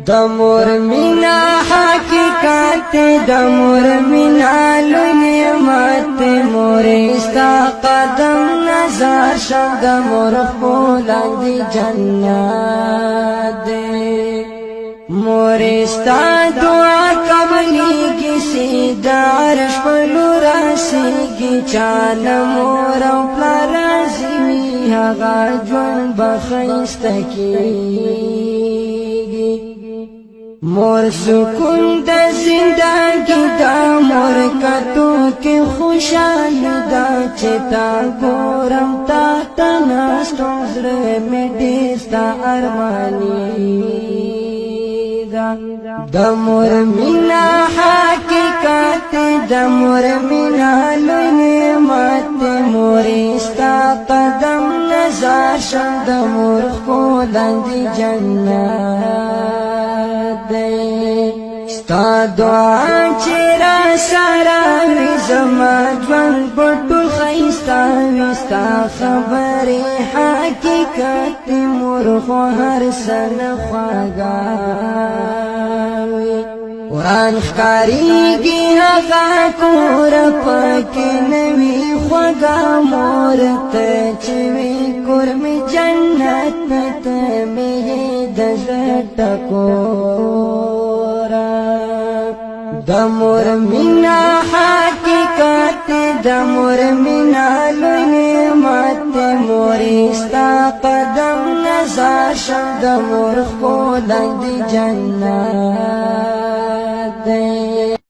دمور مینا حقیقت دمور مینا لنعمت مورستا قدم نظر شد دمور خولد جنت مورستا دعا قبلی کسی دارش پلو راسی کی چان مور او پلارازی وی هغا جون بخیستکی مور سکون دا زندگی دا مور کتو کی خوشحال دا چتا گورم تا تناستون زر میں دیستا ارمانی دا مور مینا حقیقت دا مور مینا لنعمت مورستا قدم نظر شد دا مور خولد جنت ستا دعا چرا سارا وی زما جوان پټول خیستا وستا خبر حقیقت مور خو هر سن خواږه قرآن ښکاریږي هغه کور پکې نوي خواږه مور ته چې وي کور مې جنت ته مې د زړه ټکوره د مور مینا حقیقت د مور مینا لوی نعمت مورستا قدم نظر شد د مور خولد جنت